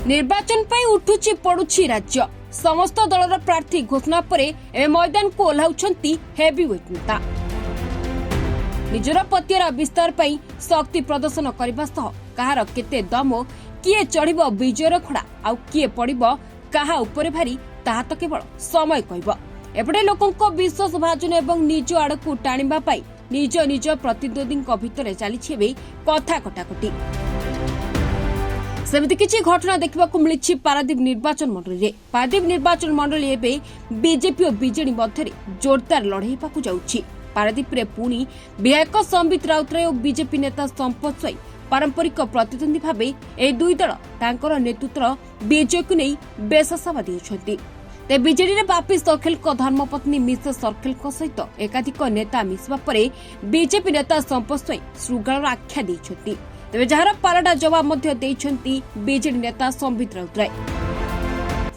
निर्वाचन पर उठुची पड़ुची राज्य समस्त दलर प्रार्थी घोषणा पर मैदान को ओह्लाउछंती हेवीवेट नेता निजर पतिर विस्तार पर शक्ति प्रदर्शन करने सह कहार केते दम किए चढ़ विजयर खड़ा आउ किए पड़िबो काहा उपरे भारी ताहा तो केवल समय कहब। एपटे लोकों विश्वास भाजन एवं निज आड़कू टाणिबा पाई निज निज प्रतिद्वंदी भितर चली कथा कटाकटी सेमती किछि घटना देखा मिली पारादीप निर्वाचन मंडली रे। पारादीप निर्वाचन मंडली एवं बीजेपी और बीजेडी मध्य जोरदार लड़ाई पाकु जाउछि। पारादीप रे पुणी विधायक संबित राउतराय और बीजेपी नेता संपत स्वाई पारंपरिक प्रतिद्वंदी भावे ए दुई दल तांकर नेतृत्व विजय को नहीं बेस आशावादी होछंती। ते बीजेडी रे बापी सर्खेल को धर्मपत्नी मिसेस सर्खेल सहित एकाधिक नेता मिसवा परे बीजेपी नेता संपत स्वाई श्रृगाल आख्या दैछंती। तेबे जार पालटा जवाब मध्य देइछंती बीजेडी नेता संबित राउतराय।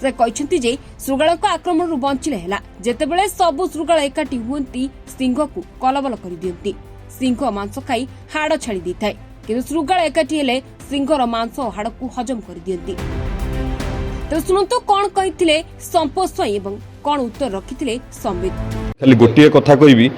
से कहते जे श्रृगाल आक्रमण बंचिले हेला जेतेबेले सबु श्रृगाल एकाठी हुंती सिंह को कलबल कर दियंती। सिंह मांस खाई हाड़ छाड़ी देଥାଏ किंतु श्रृगाल एकाठी हेले सिंहर मांस और हाड़ को हजम कर दियंती। तो सुनंतु कोन कहिथिले संपत स्वाई एवं कोन उत्तर रखिथिले संबित। खाली गोटिए कथा कहबी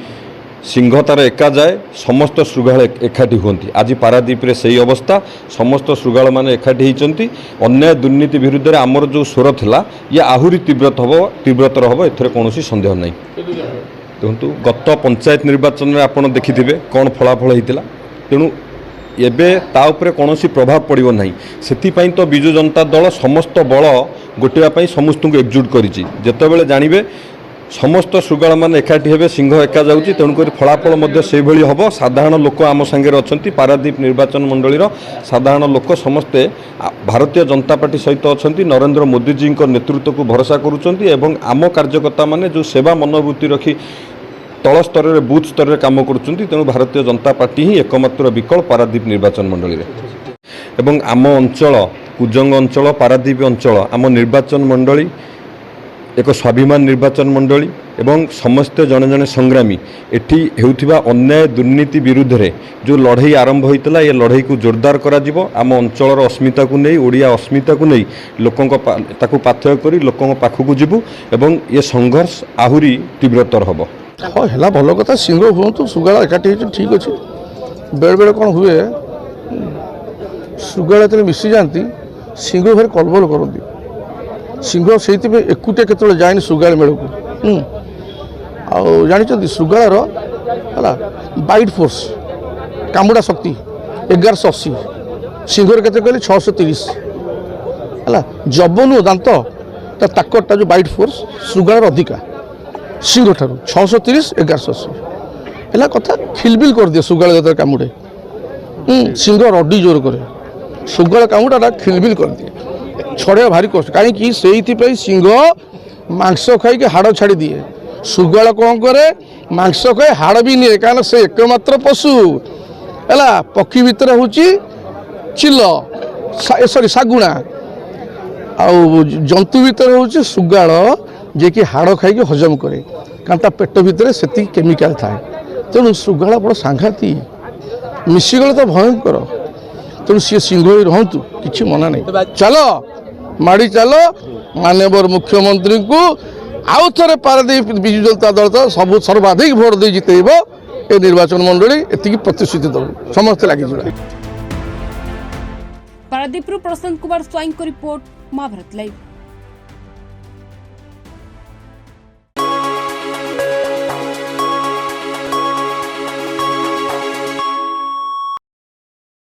सिंह तार एका जाए समस्त श्रृगाल एकाठी हुंती। आज पारादीप रे सही अवस्था समस्त श्रृगाल माने एकाठी होइचंती। अन्याय दुर्नीति विरुद्ध रे आमर जो स्वर थिला ये आहुरी तीव्रतर हबो एथरे कोनोसी संदेह नै। देखंतु गत पंचायत निर्वाचन में आपण देखिथिबे कोन फलाफल होइतिला तेणु एबे ता उपरे कोनोसी प्रभाव पड़िबो नाही। सेथिपई तो बिजु जनता दल समस्त बल गोटिया पई समस्तଙ୍କୁ एकजुट करिछि। जेतेबेले जानिबे समस्त श्रृगाल मान एकाठी हेबे सिंह एका जाउछि तेणुकर फलाफल मध्य से भली हबो। साधारण लोक आम संगे अछंती पारादीप निर्वाचन मंडलीर साधारण लोक समस्ते भारतीय जनता पार्टी सहित अछंती। नरेंद्र मोदी जी नेतृत्व को भरोसा करुछंती एवं आम कार्यकर्ता माने जो सेवा मनोवृत्ति रखी तल स्तर में बूथ स्तर में काम करुछंती। तेणु भारतीय जनता पार्टी ही एकमात्र विकल्प पारादीप निर्वाचन मंडली रे। एवं आम अंचल कुजंग अंचल पारादीप अंचल आम निर्वाचन मंडली एक स्वाभिमान निर्वाचन मंडली एवं समस्ते जने जने संग्रामी एठी हेउथिबा अन्याय दुर्नीति विरुद्ध रे जो लड़ाई आरंभ होइतला ये लड़ाई को जोरदार करा जिवो। आम अंचलर अस्मिता को नहीं ओडिया अस्मिता को नहीं लोकों ताकू पाथ्य करी लोकों पाखकू जिवु एवं ये संघर्ष आहुरी तीव्रतर हबो। हाँ है भल कथा सिंह हूँ श्रृगाल एकाठी ठीक अच्छे बेले बेले कौन हुए श्रृगाल जो मिसी जाती सिंह भारी कलबल करती। सिंह से एकुटिया केतले जाए श्रृगाल मेल को आउ जानी श्रृगाल है बाइट फोर्स कामुड़ा शक्ति 1180 सिंह के कहले 630 है जबनु दांत ताकतटा जो बाइट फोर्स श्रृगाल अधिका सिंह ठार 630 1180 है कथा खिलबिल कर दिए श्रृगाल जो कामुड़े सिंह रडी जोर करे श्रृगाल कामुड़ा खिलबिल कर दिए छड़े भारी कष्ट कहीं से सिंह मांस खाई हाड़ छाड़ी दिए। श्रृगाल कौन करे मांस खाए हाड़ भी निए कहीं से एकमात्र पशु है पक्षी भितर हूँ चिल सॉरी शागुणा आउ जंतु भितर हूँ श्रृगाल जे कि हाड़ खाई हजम करे कारण पेट भितर से केमिकाल थाए। तेणु श्रृगाल बड़ सांघाती मिशीगले तो भयंकर। तेणु सी सिंह ही रहतु कि मना नहीं। चलो माड़ी चलो माननीय मुख्यमंत्री को आउ थे पारादीप विजु जनता दल तो सब सर्वाधिक भोट दे जितेब ए निर्वाचन मंडली एति प्रतिश्रुति दब समस्त लगे। पारादीप प्रशांत कुमार स्वाई को रिपोर्ट महाभारत लाइव।